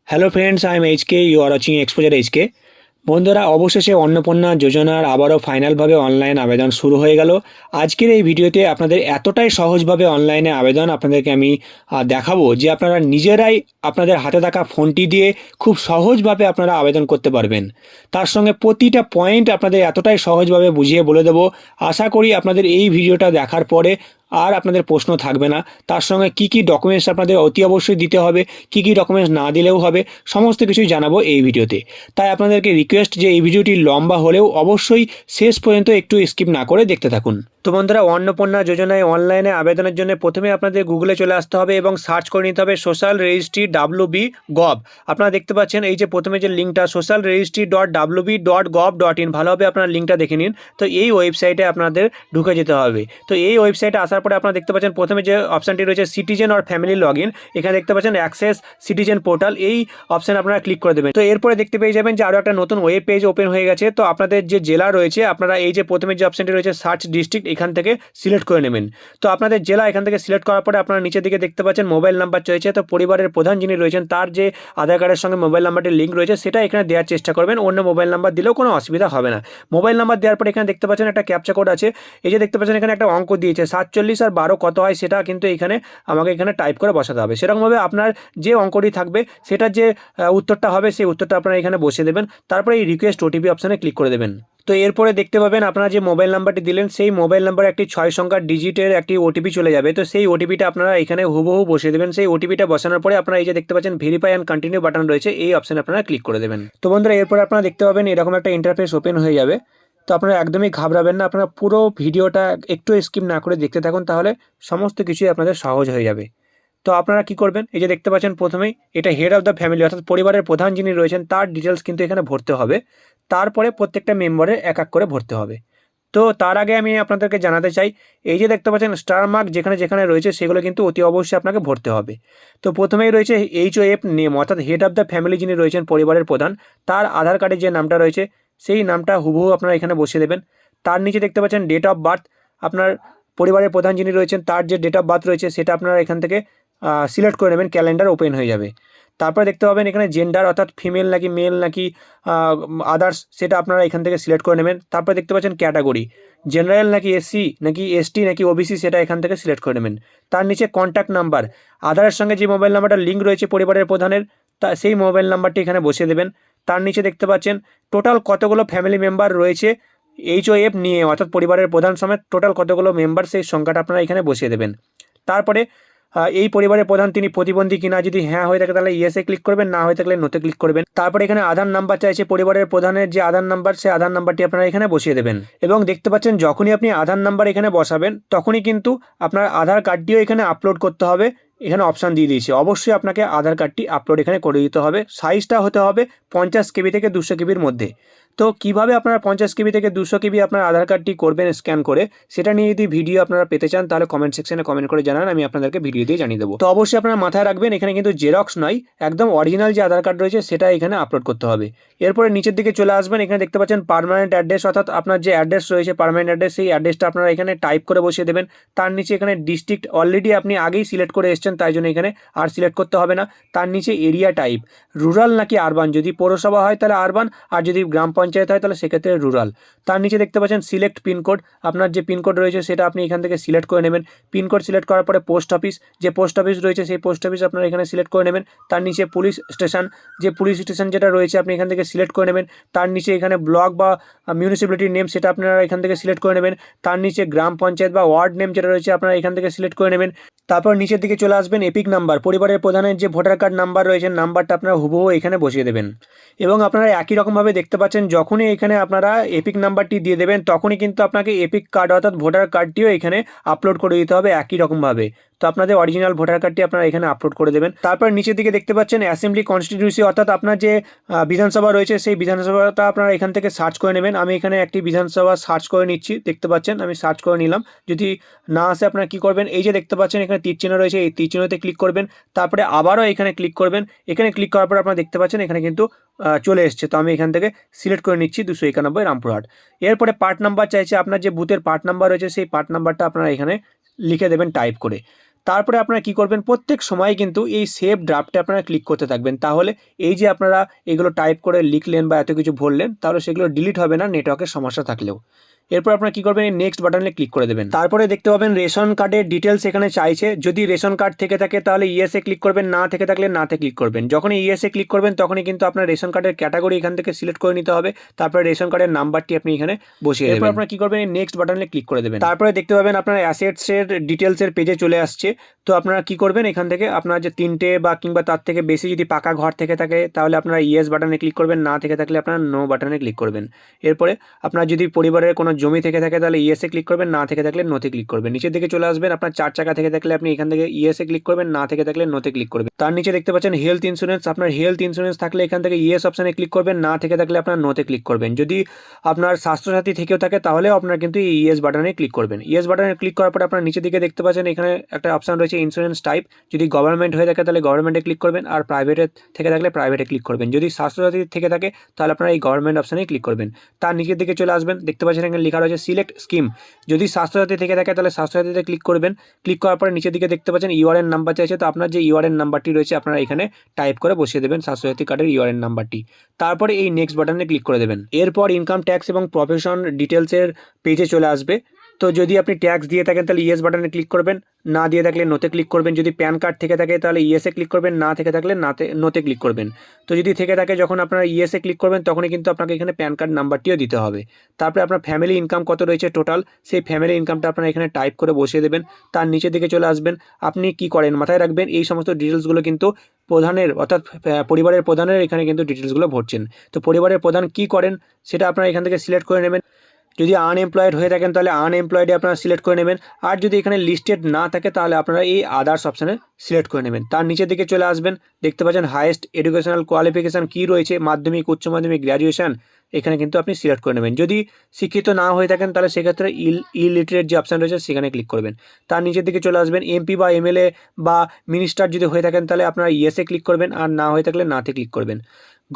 Hello friends, I am HK, you are watching exposure HK. বন্ধুরা, অবশেষে অন্নপূর্ণা যোজনার আবারও ফাইনালভাবে অনলাইন আবেদন শুরু হয়ে গেল। আজকের এই ভিডিওতে আপনাদের এতটাই সহজভাবে অনলাইনে আবেদন আপনাদেরকে আমি দেখাবো যে আপনারা নিজেরাই আপনাদের হাতে থাকা ফোনটি দিয়ে খুব সহজভাবে আপনারা আবেদন করতে পারবেন। তার সঙ্গে প্রতিটা পয়েন্ট আপনাদের এতটাই সহজভাবে বুঝিয়ে বলে দেবো। আশা করি আপনাদের এই ভিডিওটা দেখার পরে আর আপনাদের প্রশ্ন থাকবে না। তার সঙ্গে কি কি ডকুমেন্টস আপনাদের অতি অবশ্যই দিতে হবে, কি কি ডকুমেন্টস না দিলেও হবে, সমস্ত কিছুই জানাবো এই ভিডিওতে। তাই আপনাদেরকে রিকোয়েস্ট যে এই ভিডিওটি লম্বা হলেও অবশ্যই শেষ পর্যন্ত একটু স্কিপ না করে দেখতে থাকুন। তো বন্ধুরা, অন্নপূর্ণা যোজনায় অনলাইনে আবেদনের জন্য প্রথমে আপনাদের গুগলে চলে আসতে হবে এবং সার্চ করে নিতে হবে সোশ্যাল রেজিস্ট্রি WB.gov। আপনারা দেখতে পাচ্ছেন এই যে প্রথমে যে লিঙ্কটা সোশ্যাল রেজিস্ট্রি .wb.gov.in, ভালোভাবে আপনারা লিঙ্কটা দেখে নিন। তো এই ওয়েবসাইটে আপনাদের ঢুকে যেতে হবে। তো এই ওয়েবসাইটে আসার পরে আপনারা দেখতে পাচ্ছেন প্রথমে যে অপশানটি রয়েছে citizen or family log in, এখানে দেখতে পাচ্ছেন অ্যাক্সেস সিটিজেন পোর্টাল, এই অপশানে আপনারা ক্লিক করে দেবেন। তো এরপরে দেখতে পেয়ে যাবেন যে আরও একটা নতুন ওয়েব পেজ ওপেন হয়ে গেছে। তো আপনাদের যে জেলা রয়েছে আপনারা এই যে প্রথমে যে অপশানটি রয়েছে সার্চ ডিস্ট্রিক্ট, এখান থেকে সিলেক্ট করে নেবেন। তো আপনাদের জেলা এখান থেকে সিলেক্ট করার পরে আপনারা নিচের দিকে দেখতে পাচ্ছেন মোবাইল নাম্বার রয়েছে। তো পরিবারের প্রধান যিনি রয়েছেন তার যে আধার কার্ডের সঙ্গে মোবাইল নাম্বারটির লিঙ্ক রয়েছে সেটা এখানে দেওয়ার চেষ্টা করবেন। অন্য মোবাইল নাম্বার দিলেও কোনো অসুবিধা হবে না। মোবাইল নাম্বার দেওয়ার পরে এখানে দেখতে পাচ্ছেন একটা ক্যাপচা কোড আছে। এই যে দেখতে পাচ্ছেন এখানে একটা অঙ্ক দিয়েছে 47 আর 12 কত হয়, সেটা কিন্তু এখানে আমাকে এখানে টাইপ করে বসাতে হবে। সেরকমভাবে আপনার যে অঙ্কটি থাকবে সেটার যে উত্তরটা হবে সেই উত্তরটা আপনারা এখানে বসিয়ে দেবেন। তারপরে এই রিকোয়েস্ট ওটিপি অপশানে ক্লিক করে দেবেন। তো এরপরে দেখতে পাবেন আপনারা যে মোবাইল নাম্বারটি দিলেন সেই মোবাইল নাম্বারে একটি 6 সংখ্যার ডিজিটের একটি ওটিপি চলে যাবে। তো সেই ওটিপিটা আপনারা এখানে হুবহু বসিয়ে দেবেন। সেই ওটিপিটা বসানোর পরে আপনারা এই যে দেখতে পাচ্ছেন ভেরিফাই অ্যান্ড কন্টিনিউ বাটন রয়েছে, এই অপশানে আপনারা ক্লিক করে দেবেন। তো বন্ধুরা, এরপরে আপনারা দেখতে পাবেন এরকম একটা ইন্টারফেস ওপেন হয়ে যাবে। তো আপনারা একদমই ঘাবড়াবেন না, আপনারা পুরো ভিডিওটা একটু স্কিপ না করে দেখতে থাকুন, তাহলে সমস্ত কিছুই আপনাদের সহজ হয়ে যাবে। তো আপনারা কি করবেন, এই যে দেখতে পাচ্ছেন প্রথমেই এটা হেড অফ দ্য ফ্যামিলি অর্থাৎ পরিবারের প্রধান যিনি রয়েছেন তার ডিটেলস কিন্তু এখানে ভরতে হবে। তারপরে প্রত্যেকটা মেম্বারের এক এক করে ভরতে হবে। তো তার আগে আমি আপনাদেরকে জানাতে চাই, এই যে দেখতে পাচ্ছেন স্টার মার্ক যেখানে যেখানে রয়েছে সেগুলো কিন্তু অতি অবশ্যই আপনাকে ভরতে হবে। তো প্রথমেই রয়েছে HOF নেম অর্থাৎ হেড অফ দ্য ফ্যামিলি যিনি রয়েছেন পরিবারের প্রধান, তার আধার কার্ডে যে নামটা রয়েছে সেই নামটা হুবহু আপনারা এখানে বসিয়ে দেবেন। তার নিচে দেখতে পাচ্ছেন ডেট অফ বার্থ, আপনার পরিবারের প্রধান যিনি রয়েছেন তার যে ডেট অফ বার্থ রয়েছে সেটা আপনারা এখান থেকে সিলেক্ট করে নেবেন, ক্যালেন্ডার ওপেন হয়ে যাবে। তারপরে দেখতে পাবেন এখানে জেন্ডার অর্থাৎ ফিমেল নাকি মেল নাকি আদার্স, সেটা আপনারা এখান থেকে সিলেক্ট করে নেবেন। তারপরে দেখতে পাচ্ছেন ক্যাটাগরি, জেনারেল নাকি SC নাকি ST নাকি OBC, সেটা এখান থেকে সিলেক্ট করে নেবেন। তার নিচে কন্ট্যাক্ট নাম্বার, আধারের সঙ্গে যে মোবাইল নাম্বারটা লিঙ্ক রয়েছে পরিবারের প্রধানের সেই মোবাইল নাম্বারটি এখানে বসিয়ে দেবেন। তার নিচে দেখতে পাচ্ছেন টোটাল কতগুলো ফ্যামিলি মেম্বার রয়েছে HOF নিয়ে অর্থাৎ পরিবারের প্রধান সমেত টোটাল কতগুলো মেম্বার সেই সংখ্যাটা আপনারা এখানে বসিয়ে দেবেন। তারপরে এই পরিবারের প্রধান তিনি প্রতিবন্ধী কিনা, যদি হ্যাঁ হয়ে থাকে তাহলে ইয়েসে ক্লিক করবেন, না হয়ে থাকলে নোতে ক্লিক করবেন। তারপরে এখানে আধার নাম্বার চাইছে পরিবারের প্রধানের যে আধার নাম্বার, সেই আধার নাম্বারটি আপনারা এখানে বসিয়ে দেবেন। এবং দেখতে পাচ্ছেন যখনই আপনি আধার নাম্বার এখানে বসাবেন তখনই কিন্তু আপনার আধার কার্ডটিও এখানে আপলোড করতে হবে। এখানে অপশান দিয়ে দিয়েছে, অবশ্যই আপনাকে আধার কার্ডটি আপলোড এখানে করে দিতে হবে। সাইজটা হতে হবে 50 KB থেকে 200 KBর মধ্যে। তো কিভাবে আপনারা 50 KB থেকে 200 KB আপনার আধার কার্ডটি করবেন স্ক্যান করে, সেটা নিয়ে যদি ভিডিও আপনারা পেতে চান তাহলে কমেন্ট সেকশনে কমেন্ট করে জানান, আমি আপনাদেরকে ভিডিও দিয়ে জানিয়ে দেবো। তো অবশ্যই আপনারা মাথায় রাখবেন এখানে কিন্তু জেরক্স নয়, একদম অরিজিনাল যে আধার কার্ড রয়েছে সেটা এখানে আপলোড করতে হবে। এরপরে নিচের দিকে চলে আসবেন, এখানে দেখতে পাচ্ছেন পার্মানেন্ট অ্যাড্রেস অর্থাৎ আপনার যে অ্যাড্রেস রয়েছে পার্মানেন্ট অ্যাড্রেস, সেই অ্যাড্রেসটা আপনারা এখানে টাইপ করে বসিয়ে দেবেন। তার নিচে এখানে ডিস্ট্রিক্ট অলরেডি আপনি আগেই সিলেক্ট করে এসেছেন, তাই জন্য এখানে আর সিলেক্ট করতে হবে না। তার নিচে এরিয়া টাইপ, রুরাল নাকি আরবান, যদি পৌরসভা হয় তাহলে আরবান, আর যদি গ্রাম পঞ্চায়েত হয় তাহলে সেক্ষেত্রে রুরাল। তার নিচে দেখতে পাচ্ছেন সিলেক্ট পিনকোড, আপনার যে পিনকোড রয়েছে সেটা আপনি এখান থেকে সিলেক্ট করে নেবেন। পিনকোড সিলেক্ট করার পরে পোস্ট অফিস, যে পোস্ট অফিস রয়েছে সেই পোস্ট অফিস আপনারা এখানে সিলেক্ট করে নেবেন। তার নিচে পুলিশ স্টেশন, যে পুলিশ স্টেশন যেটা রয়েছে আপনি এখান থেকে সিলেক্ট করে নেবেন। তার নিচে এখানে ব্লক বা মিউনিসিপ্যালিটির নেম, সেটা আপনারা এখান থেকে সিলেক্ট করে নেবেন। তার নিচে গ্রাম পঞ্চায়েত বা ওয়ার্ড নেম যেটা রয়েছে আপনারা এখান থেকে সিলেক্ট করে নেবেন। তারপর নিচের দিকে চলে আসবেন এপিক নাম্বার, পরিবারের প্রধানের যে ভোটার কার্ড নাম্বার রয়েছে নাম্বারটা আপনারা হুবহু এখানে বসিয়ে দেবেন। এবং আপনারা একই রকমভাবে দেখতে পাচ্ছেন যখনই এখানে আপনারা এপিক নাম্বারটি দিয়ে দেবেন তখনই কিন্তু আপনাকে এপিক কার্ড অর্থাৎ ভোটার কার্ডটিও এখানে আপলোড করে দিতে হবে একই রকমভাবে। তো আপনাদের অরিজিনাল ভোটার কার্ডটি আপনারা এখানে আপলোড করে দেবেন। তারপর নিচের দিকে দেখতে পাচ্ছেন অ্যাসেম্বলি কনস্টিটিউন্সি অর্থাৎ আপনার যে বিধানসভা রয়েছে সেই বিধানসভাটা আপনারা এখান থেকে সার্চ করে নেবেন। আমি এখানে একটি বিধানসভা সার্চ করে নিচ্ছি, দেখতে পাচ্ছেন আমি সার্চ করে নিলাম। যদি না আসে আপনারা কী করবেন, এই যে দেখতে পাচ্ছেন এখানে তীর চিহ্ন রয়েছে, এই তীর চিহ্নতে ক্লিক করবেন। তারপরে আবারও এখানে ক্লিক করবেন। এখানে ক্লিক করার পর আপনারা দেখতে পাচ্ছেন এখানে কিন্তু চলে এসছে। তো আমি এখান থেকে সিলেক্ট করে নিচ্ছি 291 রামপুরহাট। এরপরে পার্ট নাম্বার চাইছে, আপনার যে বুথের পার্ট নাম্বার রয়েছে সেই পার্ট নাম্বারটা আপনারা এখানে লিখে দেবেন টাইপ করে। তারপরে আপনারা কি করবেন, প্রত্যেক সময় কিন্তু এই সেভ ড্রাফটে আপনারা ক্লিক করতে থাকবেন। তাহলে এই যে আপনারা এগুলো টাইপ করে লিখলেন বা এত কিছু ভরলেন, তাহলে সেগুলো ডিলিট হবে না নেটওয়ার্কের সমস্যা থাকলেও। এরপর আপনারা কি করবেন, এই নেক্সট বাটনে ক্লিক করে দেবেন। তারপরে দেখতে পাবেন রেশন কার্ডের ডিটেলস এখানে চাইছে। যদি রেশন কার্ড থেকে থাকে তাহলে ইয়েসে ক্লিক করবেন, না থেকে থাকলে নাতে ক্লিক করবেন। যখনই ইয়েসে ক্লিক করবেন তখনই কিন্তু আপনার রেশন কার্ডের ক্যাটাগরি এখান থেকে সিলেক্ট করে নিতে হবে। তারপরে রেশন কার্ডের নাম্বারটি আপনি এখানে বসিয়ে দেবেন। এরপর আপনারা কি করবেন, এই নেক্সট বাটনে ক্লিক করে দেবেন। তারপরে দেখতে পাবেন আপনার অ্যাসেটসের ডিটেলসের পেজে চলে আসছে। তো আপনারা কি করবেন, এখান থেকে আপনার যে 3টে বা কিংবা তার থেকে বেশি যদি পাকা ঘর থেকে থাকে তাহলে আপনারা ইয়েস বাটনে ক্লিক করবেন, না থেকে থাকলে আপনারা নো বাটনে ক্লিক করবেন। এরপরে আপনার যদি পরিবারের কোনো জমি থেকে থাকে তাহলে ইয়েসে ক্লিক করবেন, না থেকে থাকলে নোতে ক্লিক করবেন। নিচের দিকে চলে আসবেন, আপনার 4 চাকা থেকে থাকলে আপনি এখান থেকে ইয়েসে ক্লিক করবেন, না থেকে থাকলে নোতে ক্লিক করবেন। তার নিচে দেখতে পাচ্ছেন হেলথ ইন্স্যুরেন্স, আপনার হেলথ ইন্স্যুরেন্স থাকলে এখান থেকে ইয়েস অপশনে ক্লিক করবেন, না থেকে থাকলে আপনার নোতে ক্লিক করবেন। যদি আপনার স্বাস্থ্যসাথী থেকেও থাকে তাহলেও আপনার কিন্তু এই ইয়েস বাটনে ক্লিক করবেন। ইয়েস বাটনে ক্লিক করার পরে আপনার নিচের দিকে দেখতে পাচ্ছেন এখানে একটা অপশন রয়েছে ইন্স্যুরেন্স টাইপ। যদি গভর্নমেন্ট হয়ে থাকে তাহলে গভর্নমেন্টে ক্লিক করবেন, আর প্রাইভেটে থেকে থাকলে প্রাইভেটে ক্লিক করবেন। যদি স্বাস্থ্যসাথী থেকে থাকে তাহলে আপনারা এই গভর্নমেন্ট অপশনে ক্লিক করবেন। তার নিচের দিকে চলে আসবেন, দেখতে পাচ্ছেন এখানে লেখা রয়েছে সিলেক্ট স্কিম। যদি স্বাস্থ্যসাথী থেকে থাকে তাহলে স্বাস্থ্যসাথীতে ক্লিক করবেন। ক্লিক করার পরে নিচের দিকে দেখতে পাচ্ছেন ইউআরএন নাম্বার চাইছে। তো আপনার যে ইউআরএন নাম্বারটি রয়েছে আপনারা এখানে টাইপ করে বসিয়ে দেবেন স্বাস্থ্যসাথী কার্ডের ইউআরএন নাম্বারটি। তারপরে এই নেক্সট বাটনে ক্লিক করে দেবেন। এরপর ইনকাম ট্যাক্স এবং প্রফেশন ডিটেলসের পেজে চলে আসবে। তো যদি আপনি ট্যাক্স দিয়ে থাকেন তাহলে ইয়েস বাটনে ক্লিক করবেন, না দিয়ে থাকলে নোতে ক্লিক করবেন। যদি প্যান কার্ড থেকে থাকে তাহলে ইয়েসে ক্লিক করবেন, না থেকে থাকলে নোতে ক্লিক করবেন। তো যদি থেকে থাকে যখন আপনারা ইয়েসে ক্লিক করবেন তখনই কিন্তু আপনাকে এখানে প্যান কার্ড নাম্বারটিও দিতে হবে। তারপরে আপনার ফ্যামিলি ইনকাম কত রয়েছে টোটাল, সেই ফ্যামিলি ইনকামটা আপনারা এখানে টাইপ করে বসিয়ে দেবেন। তার নিচের দিকে চলে আসবেন, আপনি কি করেন মাথায় রাখবেন এই সমস্ত ডিটেলসগুলো কিন্তু প্রধানের অর্থাৎ পরিবারের প্রধানের এখানে কিন্তু ডিটেলসগুলো ভরছেন। তো পরিবারের প্রধান কি করেন সেটা আপনারা এখান থেকে সিলেক্ট করে নেবেন। যদি আনএমপ্লয়েড হয়ে থাকেন তাহলে আনএমপ্লয়েডে আপনারা সিলেক্ট করে নেবেন। আর যদি এখানে লিস্টেড না থাকে তাহলে আপনারা এই আদার্স অপশানে সিলেক্ট করে নেবেন। তার নিচের দিকে চলে আসবেন, দেখতে পাচ্ছেন হাইয়েস্ট এডুকেশনাল কোয়ালিফিকেশান কী রয়েছে, মাধ্যমিক, উচ্চ মাধ্যমিক, গ্র্যাজুয়েশন, এখানে কিন্তু আপনি সিলেক্ট করে নেবেন। যদি শিক্ষিত না হয়ে থাকেন তাহলে সেক্ষেত্রে ইলিটারেট যে অপশান রয়েছে সেখানে ক্লিক করবেন। তার নিচের দিকে চলে আসবেন, এমপি বা এমএলএ বা মিনিস্টার যদি হয়ে থাকেন তাহলে আপনারা ইয়েসে ক্লিক করবেন, আর না হয়ে থাকলে নাতে ক্লিক করবেন।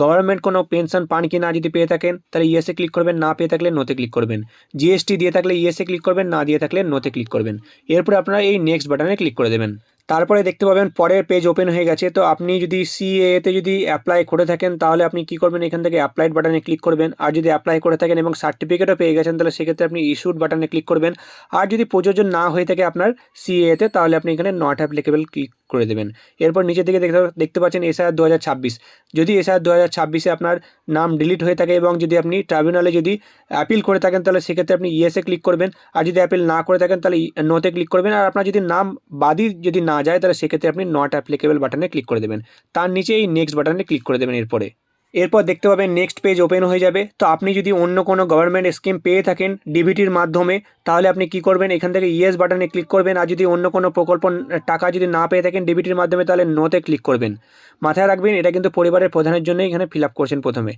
গভর্নমেন্ট কোনো পেনশন পান কি না যদি পেয়ে থাকেন তাহলে ইয়েসে ক্লিক করবেন, না পেয়ে থাকলে নোতে ক্লিক করবেন। জিএসটি দিয়ে থাকলে ইয়েসে ক্লিক করবেন, না দিয়ে থাকলে নোতে ক্লিক করবেন। এরপরে আপনারা এই নেক্সট বাটনে ক্লিক করে দেবেন। তারপরে দেখতে পাবেন পরের পেজ ওপেন হয়ে গেছে। তো আপনি যদি সিএতে যদি অ্যাপ্লাই করে থাকেন তাহলে আপনি কি করবেন, এখান থেকে অ্যাপ্লাইড বাটনে ক্লিক করবেন। আর যদি অ্যাপ্লাই করে থাকেন এবং সার্টিফিকেটও পেয়ে গেছেন তাহলে সেক্ষেত্রে আপনি ইস্যুড বাটনে ক্লিক করবেন। আর যদি প্রযোজ্য না হয়ে থাকে আপনার সিএতে তাহলে আপনি এখানে নট অ্যাপ্লিকেবল ক্লিক করে দেবেন। এরপর নিচের দিকে দেখতে পাচ্ছেন এসআইআর 2026। যদি এসআইআর 2026-এ আপনার নাম ডিলিট হয়ে থাকে এবং যদি আপনি ট্রাইব্যুনালে যদি অ্যাপিল করে থাকেন তাহলে সেক্ষেত্রে আপনি ইয়েসে ক্লিক করবেন। আর যদি অ্যাপিল না করে থাকেন তাহলে নোতে ক্লিক করবেন। আর আপনার যদি নাম বাদই যদি না যায় তাহলে সেক্ষেত্রে আপনি নট অ্যাপ্লিকেবল বাটনে ক্লিক করে দেবেন। তার নিচে এই নেক্সট বাটনে ক্লিক করে দেবেন। এরপর দেখতে পাবেন নেক্সট পেজ ওপেন হয়ে যাবে। তো আপনি যদি অন্য কোনো গভর্নমেন্ট স্কিম পেয়ে থাকেন ডিবিটির মাধ্যমে তাহলে আপনি কি করবেন, এখান থেকে ইয়েস বাটনে ক্লিক করবেন। আর যদি অন্য কোনো প্রকল্প টাকা যদি না পেয়ে থাকেন ডিবিটির মাধ্যমে তাহলে নোতে ক্লিক করবেন। মাথায় রাখবেন এটা কিন্তু পরিবারের প্রধানের জন্য এখানে ফিল আপ করছেন প্রথমে।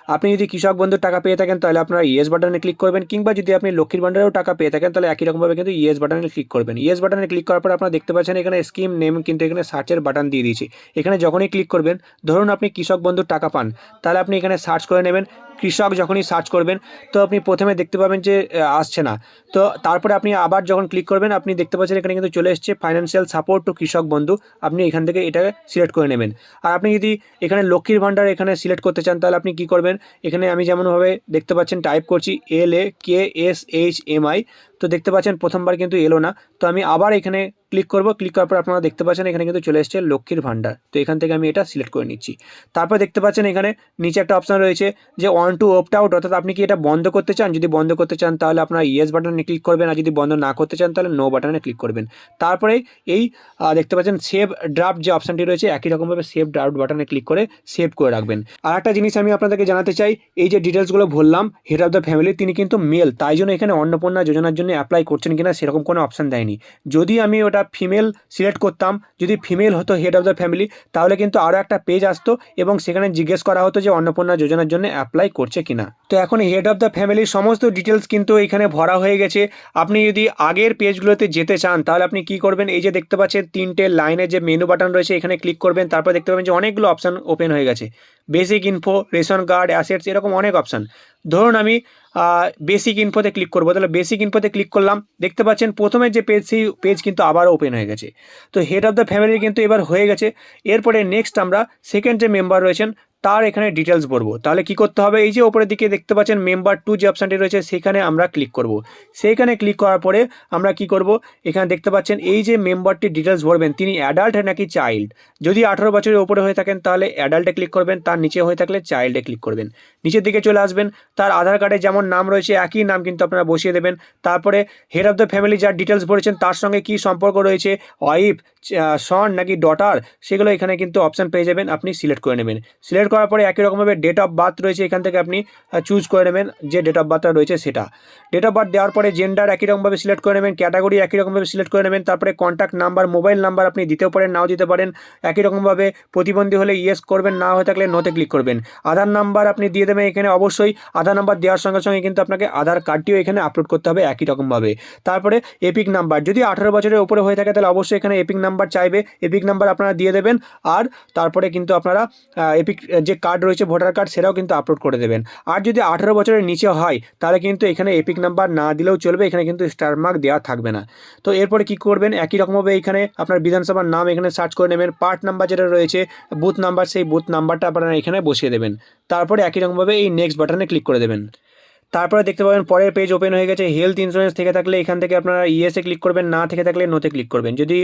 আপনি যদি কৃষক বন্ধুর টাকা পেয়ে থাকেন তাহলে আপনারা ইয়েস বাটনে ক্লিক করবেন, কিংবা যদি আপনি লক্ষ্মীর ভান্ডারেও টাকা পেয়ে থাকেন তাহলে একই রকমভাবে কিন্তু ইয়েস বাটনে ক্লিক করবেন। ইয়েস বাটনে ক্লিক করার পর আপনারা দেখতে পাচ্ছেন এখানে স্কিম নেম কিন্তু এখানে সার্চের বাটন দিয়ে দিয়েছি। এখানে যখনই ক্লিক করবেন, ধরুন আপনি কৃষক বন্ধুর টাকা পান, তাহলে আপনি এখানে সার্চ করে নেবেন কৃষক। যখনই সার্চ করবেন তো আপনি প্রথমে দেখতে পাবেন যে আসছে না। তো তারপরে আপনি আবার যখন ক্লিক করবেন আপনি দেখতে পাচ্ছেন এখানে কিন্তু চলে এসছে ফাইন্যান্সিয়াল সাপোর্ট টু কৃষক বন্ধু। আপনি এখান থেকে এটা সিলেক্ট করে নেবেন। আর আপনি যদি এখানে লক্ষ্মীর ভান্ডার এখানে সিলেক্ট করতে চান তাহলে আপনি কি করবেন, এখানে আমি যেমনভাবে দেখতে পাচ্ছেন টাইপ করছি LAKSHMI। তো দেখতে পাচ্ছেন প্রথমবার কিন্তু এলো না। তো আমি আবার এখানে ক্লিক করব। ক্লিক করার পর আপনারা দেখতে পাচ্ছেন এখানে কিন্তু চলে এসছে লক্ষ্মীর ভান্ডার। তো এখান থেকে আমি এটা সিলেক্ট করে নিচ্ছি। তারপর দেখতে পাচ্ছেন এখানে নিচে একটা অপশান রয়েছে যে ওয়ান টু অপ্ট আউট, অর্থাৎ আপনি কি এটা বন্ধ করতে চান। যদি বন্ধ করতে চান তাহলে আপনারা ইয়েস বাটনে ক্লিক করবেন, আর যদি বন্ধ না করতে চান তাহলে নো বাটনে ক্লিক করবেন। তারপরে এই দেখতে পাচ্ছেন সেভ ড্রাফট যে অপশানটি রয়েছে একই রকমভাবে সেভ ড্রাফট বাটনে ক্লিক করে সেভ করে রাখবেন। আর একটা জিনিস আমি আপনাদেরকে জানাতে চাই, এই যে ডিটেলসগুলো বললাম হেড অফ দ্য ফ্যামিলি তিনি কিন্তু মেল, তাই জন্য এখানে অন্নপূর্ণা যোজনার জন্য অ্যাপ্লাই করছেন কিনা সেরকম কোনো অপশান দেয়নি। যদি আমি ওটা ফিমেল সিলেক্ট করতাম, যদি ফিমেল হতো হেড অফ দ্য ফ্যামিলি তাহলে কিন্তু আরও একটা পেজ আসতো এবং সেখানে জিজ্ঞেস করা হতো যে অন্নপূর্ণা যোজনার জন্য অ্যাপ্লাই করছে কিনা। তো এখন হেড অফ দ্য ফ্যামিলির সমস্ত ডিটেলস কিন্তু এখানে ভরা হয়ে গেছে। আপনি যদি আগের পেজগুলোতে যেতে চান তাহলে আপনি কি করবেন, এই যে দেখতে পাচ্ছেন 3টে লাইনের যে মেনু বাটন রয়েছে এখানে ক্লিক করবেন। তারপর দেখতে পাবেন যে অনেকগুলো অপশান ওপেন হয়ে গেছে, basic info, ration card, assets, এরকম অনেক অপশান। ধরুন আমি বেসিক ইনফোতে ক্লিক করবো, তাহলে বেসিক ইনফোতে ক্লিক করলাম। দেখতে পাচ্ছেন প্রথমের যে পেজ সেই পেজ কিন্তু আবারও ওপেন হয়ে গেছে। তো হেড অফ দ্য ফ্যামিলির কিন্তু এবার হয়ে গেছে। এরপরে নেক্সট আমরা সেকেন্ড যে মেম্বার রয়েছেন তার এখানে ডিটেলস ভরবো। তাহলে কি করতে হবে, এই যে ওপরের দিকে দেখতে পাচ্ছেন মেম্বার 2 যে অপশানটি রয়েছে সেখানে আমরা ক্লিক করব। সেইখানে ক্লিক করার পরে আমরা কি করব, এখানে দেখতে পাচ্ছেন এই যে মেম্বারটির ডিটেলস ভরবেন তিনি অ্যাডাল্ট নাকি চাইল্ড। যদি 18 বছরের উপরে হয়ে থাকেন তাহলে অ্যাডাল্টে ক্লিক করবেন, তার নিচে হয়ে থাকলে চাইল্ডে ক্লিক করবেন। নিচের দিকে চলে আসবেন, তার আধার কার্ডে যেমন নাম রয়েছে একই নাম কিন্তু আপনারা বসিয়ে দেবেন। তারপরে হেড অফ দ্য ফ্যামিলি যার ডিটেলস ভরেছেন তার সঙ্গে কি সম্পর্ক রয়েছে, ওয়াইফ, সন নাকি ডটার, সেগুলো এখানে কিন্তু অপশান পেয়ে যাবেন, আপনি সিলেক্ট করে নেবেন। সিলেক্ট করার পরে একই রকমভাবে ডেট অফ বার্থ রয়েছে, এখান থেকে আপনি চুজ করে নেবেন যে ডেট অফ বার্থটা রয়েছে সেটা। ডেট অফ বার্থ দেওয়ার পরে জেন্ডার একই রকমভাবে সিলেক্ট করে নেবেন, ক্যাটাগরি একই রকমভাবে সিলেক্ট করে নেবেন। তারপরে কন্ট্যাক্ট নাম্বার, মোবাইল নাম্বার আপনি দিতেও পারেন নাও দিতে পারেন। একই রকমভাবে প্রতিবন্ধী হলে ইয়েস করবেন, না হয়ে থাকলে নোতে ক্লিক করবেন। আধার নাম্বার আপনি দিয়ে দেবেন এখানে, অবশ্যই আধার নাম্বার দেওয়ার সঙ্গে সঙ্গে কিন্তু আপনাকে আধার কার্ডটিও এখানে আপলোড করতে হবে একই রকমভাবে। তারপরে এপিক নাম্বার, যদি 18 বছরের উপরে হয়ে থাকে তাহলে অবশ্যই এখানে এপিক নাম্বার চাইবে, এপিক নাম্বার আপনারা দিয়ে দেবেন। আর তারপরে কিন্তু আপনারা এপিক যে কার্ড রয়েছে ভোটার কার্ড সেটাও কিন্তু আপলোড করে দেবেন। আর যদি 18 বছরের নিচে হয় তাহলে কিন্তু এখানে এপিক নাম্বার না দিলেও চলবে, এখানে কিন্তু স্টার মার্ক দেওয়া থাকবে না। তো এরপরে কি করবেন, একই রকমভাবে এখানে আপনার বিধানসভার নাম এখানে সার্চ করে নেবেন, পার্ট নাম্বার যেটা রয়েছে বুথ নাম্বার, সেই বুথ নাম্বারটা আপনারা এখানে বসিয়ে দেবেন। তারপরে একই রকমভাবে এই নেক্সট বাটনে ক্লিক করে দেবেন। তারপরে দেখতে পাবেন পরের পেজ ওপেন হয়ে গেছে। হেলথ ইন্স্যুরেন্স থেকে থাকলে এখান থেকে আপনারা ইয়েসে ক্লিক করবেন, না থেকে থাকলে নোতে ক্লিক করবেন। যদি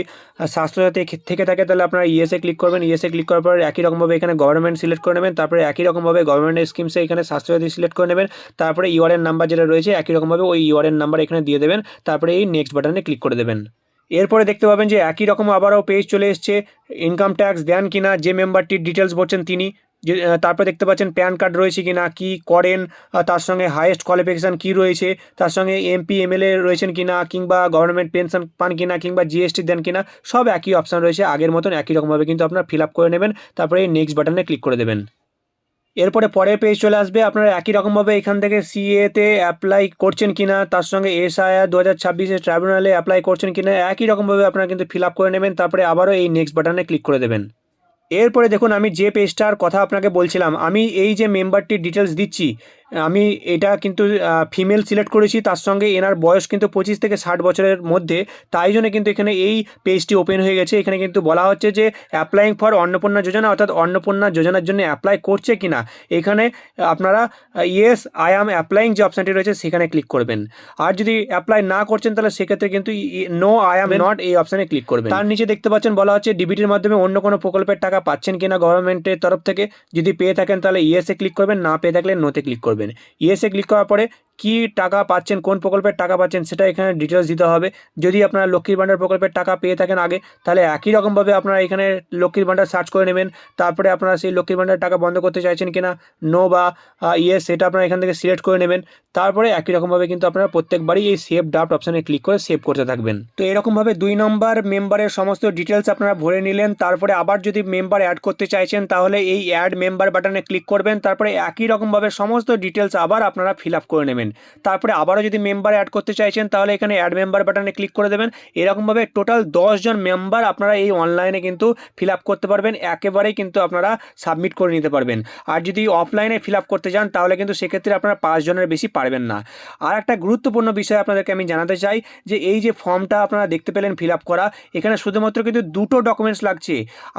স্বাস্থ্যসাথী থেকে থাকে তাহলে আপনারা ইয়েসে ক্লিক করবেন। ইয়েসে ক্লিক করার পর একই রকমভাবে এখানে গভর্নমেন্ট সিলেক্ট করে নেবেন। তারপরে একই রকমভাবে গভর্নমেন্ট স্কিমসে এখানে স্বাস্থ্যসাথী সিলেক্ট করে নেবেন। তারপরে ইউআরএন নাম্বার যেটা রয়েছে একই রকমভাবে ওই ইউআরএন নাম্বার এখানে দিয়ে দেবেন। তারপরে এই নেক্সট বাটনে ক্লিক করে দেবেন। এরপরে দেখতে পাবেন যে একই রকম আবারও পেজ চলে এসছে, ইনকাম ট্যাক্স দেন কিনা যে মেম্বারটির ডিটেলস বলছেন তিনি। তারপর দেখতে পাচ্ছেন প্যান কার্ড রয়েছে কিনা, কি করেন, তার সঙ্গে হাইয়েস্ট কোয়ালিফিকেশান কি রয়েছে, তার সঙ্গে এমপি এমএলএ রয়েছেন কিনা, কিংবা গভর্নমেন্ট পেনশন পান কিনা, কিংবা জিএসটি দেন কিনা, সব একই অপশান রয়েছে আগের মতন একই রকমভাবে কিন্তু আপনারা ফিল আপ করে নেবেন। তারপরে এই নেক্সট বাটনে ক্লিক করে দেবেন। এরপরে পরের পেজ চলে আসবে, আপনারা একই রকমভাবে এখান থেকে সিএতে অ্যাপ্লাই করছেন কিনা, তার সঙ্গে এসআইআর 2026 ট্রাইব্যুনালে অ্যাপ্লাই করছেন কিনা একই রকমভাবে আপনারা কিন্তু ফিল আপ করে নেবেন। তারপরে আবারও এই নেক্সট বাটনে ক্লিক করে দেবেন। এরপরে দেখুন আমি যে পেজটার কথা আপনাকে বলছিলাম, আমি এই যে মেম্বারটির ডিটেলস দিচ্ছি, আমি এটা কিন্তু ফিমেল সিলেক্ট করেছি, তার সঙ্গে এনার বয়স কিন্তু 25 থেকে 60 বছরের মধ্যে, তাই জন্য কিন্তু এখানে এই পেজটি ওপেন হয়ে গেছে। এখানে কিন্তু বলা হচ্ছে যে অ্যাপ্লাইং ফর অন্নপূর্ণা যোজনা, অর্থাৎ অন্নপূর্ণা যোজনার জন্য অ্যাপ্লাই করছে কিনা। এখানে আপনারা ইয়েস আই অ্যাম অ্যাপ্লাইং যে অপশানটি রয়েছে সেখানে ক্লিক করবেন। আর যদি অ্যাপ্লাই না করছেন তাহলে সেক্ষেত্রে কিন্তু নো আই অ্যাম নট এই অপশানে ক্লিক করবেন। তার নিচে দেখতে পাচ্ছেন বলা হচ্ছে ডিবিটির মাধ্যমে অন্য কোনো প্রকল্পের টাকা পাচ্ছেন কিনা গভর্নমেন্টের তরফ থেকে। যদি পেয়ে থাকেন তাহলে ইয়েসে ক্লিক করবেন, না পেয়ে থাকলে নোতে ক্লিক করবেন। ইয়েসে ক্লিক করার পরে কি টাকা পাচ্ছেন, কোন প্রকল্পের টাকা পাচ্ছেন সেটা এখানে ডিটেলস দিতে হবে। যদি আপনারা লক্ষ্মীর ভাণ্ডার প্রকল্পের টাকা পেয়ে থাকেন আগে, তাহলে একই রকমভাবে আপনারা এখানে লক্ষ্মীর ভাণ্ডার সার্চ করে নেবেন। তারপরে আপনারা সেই লক্ষ্মীর ভাণ্ডার টাকা বন্ধ করতে চাইছেন কিনা, নো বা ইয়েস, সেটা আপনারা এখান থেকে সিলেক্ট করে নেবেন। তারপরে একই রকমভাবে কিন্তু আপনারা প্রত্যেকবারই এই সেভ ড্রাফট অপশানে ক্লিক করে সেভ করতে থাকবেন। তো এরকমভাবে 2 নম্বর মেম্বারের সমস্ত ডিটেলস আপনারা ভরে নিলেন। তারপরে আবার যদি মেম্বার অ্যাড করতে চাইছেন তাহলে এই অ্যাড মেম্বার বাটনে ক্লিক করবেন। তারপরে একই রকমভাবে সমস্ত ডিটেলস আবার আপনারা ফিল আপ করে নেবেন। তারপরে আবারও যদি মেম্বার অ্যাড করতে চাইছেন তাহলে এখানে অ্যাড মেম্বার বাটনে ক্লিক করে দেবেন। এরকমভাবে টোটাল 10 জন মেম্বার আপনারা এই অনলাইনে কিন্তু ফিল আপ করতে পারবেন, একেবারেই কিন্তু আপনারা সাবমিট করে নিতে পারবেন। আর যদি অফলাইনে ফিল আপ করতে যান তাহলে কিন্তু সেক্ষেত্রে আপনারা 5 জনের বেশি পারবেন না। আর একটা গুরুত্বপূর্ণ বিষয় আপনাদেরকে আমি জানাতে চাই যে এই যে ফর্মটা আপনারা দেখতে পেলেন ফিল আপ করা, এখানে শুধুমাত্র কিন্তু 2টো ডকুমেন্টস লাগছে,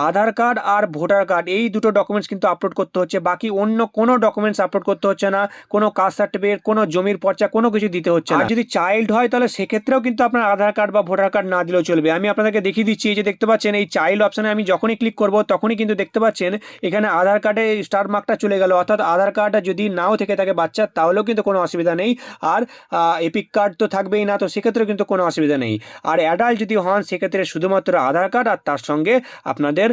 আধার কার্ড আর ভোটার কার্ড। এই 2টো ডকুমেন্টস কিন্তু আপলোড করতে হচ্ছে, বাকি অন্য কোনো ডকুমেন্টস আপলোড করতে হচ্ছে না, কোনো কাস্ট সার্টিফিকেট, কোনো জমির পর্চা, কোনো কিছু দিতে হচ্ছে না। আর যদি চাইল্ড হয় তাহলে সেক্ষেত্রেও কিন্তু আপনার আধার কার্ড বা ভোটার কার্ড না দিলেও চলবে। আমি আপনাদেরকে দেখিয়ে দিচ্ছি, এই যে দেখতে পাচ্ছেন এই চাইল্ড অপশানে আমি যখনই ক্লিক করব তখনই কিন্তু দেখতে পাচ্ছেন এখানে আধার কার্ডে স্টার মার্কটা চলে গেল, অর্থাৎ আধার কার্ডটা যদি নাও থেকে থাকে বাচ্চার তাহলেও কিন্তু কোনো অসুবিধা নেই। আর এপিক কার্ড তো থাকবেই না, তো সেক্ষেত্রেও কিন্তু কোনো অসুবিধা নেই। আর অ্যাডাল্ট যদি হন সেক্ষেত্রে শুধুমাত্র আধার কার্ড আর তার সঙ্গে আপনাদের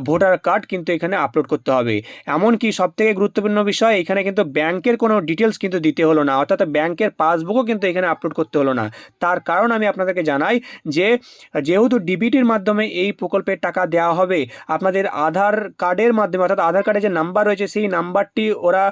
ভোটার কার্ড কিন্তু এখানে আপলোড করতে হবে। এমনকি সবথেকে গুরুত্বপূর্ণ বিষয়, এখানে কিন্তু ব্যাংকের ব্যাংকের কোনো ডিটেলস কিন্তু দিতে হলো না, অর্থাৎ ব্যাংকের পাসবুকও কিন্তু এখানে আপলোড করতে হলো না। তার কারণ আমি আপনাদেরকে জানাই যে যেহেতু ডিবিটির মাধ্যমে এই প্রকল্পের টাকা দেওয়া হবে, আপনাদের আধার কার্ডের মাধ্যমে, অর্থাৎ আধার কার্ডে যে নাম্বার রয়েছে সেই নাম্বারটি ওরা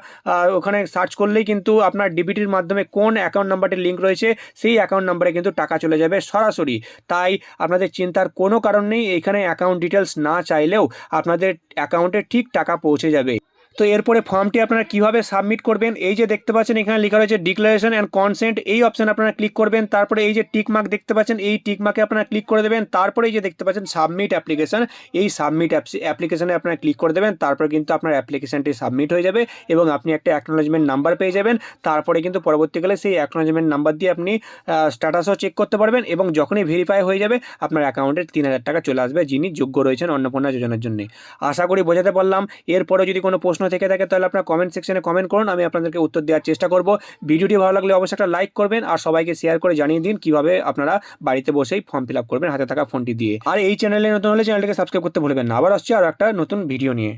ওখানে সার্চ করলেই কিন্তু আপনার ডিবিটির মাধ্যমে কোন অ্যাকাউন্ট নাম্বারটি লিঙ্ক রয়েছে সেই অ্যাকাউন্ট নাম্বারে কিন্তু টাকা চলে যাবে সরাসরি। তাই আপনাদের চিন্তার কোনো কারণ নেই, এখানে অ্যাকাউন্ট ডিটেলস না চাইলেও আপনাদের অ্যাকাউন্টে ঠিক টাকা পৌঁছে যাবে। তো এরপরে ফর্মটি আপনারা কিভাবে সাবমিট করবেন, এই যে দেখতে পাচ্ছেন এখানে লেখা রয়েছে ডিক্লারেশন অ্যান্ড কনসেন্ট, এই অপশানে আপনারা ক্লিক করবেন। তারপরে এই যে টিক মার্ক দেখতে পাচ্ছেন, এই টিক মার্কে আপনারা ক্লিক করে দেবেন। তারপরে এই যে দেখতে পাচ্ছেন সাবমিট অ্যাপ্লিকেশন, এই সাবমিট অ্যাপ্লিকেশনে আপনারা ক্লিক করে দেবেন। তারপর কিন্তু আপনার অ্যাপ্লিকেশনটি সাবমিট হয়ে যাবে এবং আপনি একটা অ্যাকনোলেজমেন্ট নাম্বার পেয়ে যাবেন। তারপরে কিন্তু পরবর্তীকালে সেই অ্যাকনোলেজমেন্ট নাম্বার দিয়ে আপনি স্ট্যাটাসও চেক করতে পারবেন এবং যখনই ভেরিফাই হয়ে যাবে আপনার অ্যাকাউন্টে 3000 টাকা চলে আসবে, যিনি যোগ্য রয়েছেন অন্নপূর্ণা যোজনার জন্য। আশা করি বোঝাতে পারলাম। এরপরে যদি কোনো প্রশ্ন থেকে থাকে তাহলে আপনার কমেন্ট সেকশনে কমেন্ট করুন, আমি আপনাদেরকে উত্তর দেওয়ার চেষ্টা করব। ভিডিওটি ভালো লাগলে অবশ্যই একটা লাইক করবেন আর সবাইকে শেয়ার করে জানিয়ে দিন কিভাবে আপনারা বাড়িতে বসেই ফর্ম ফিল আপ করবেন হাতে থাকা ফোনটি দিয়ে। আর এই চ্যানেলে নতুন হলে চ্যানেলটিকে সাবস্ক্রাইব করতে ভুলবেন না। আবার আসছি আর একটা নতুন ভিডিও নিয়ে।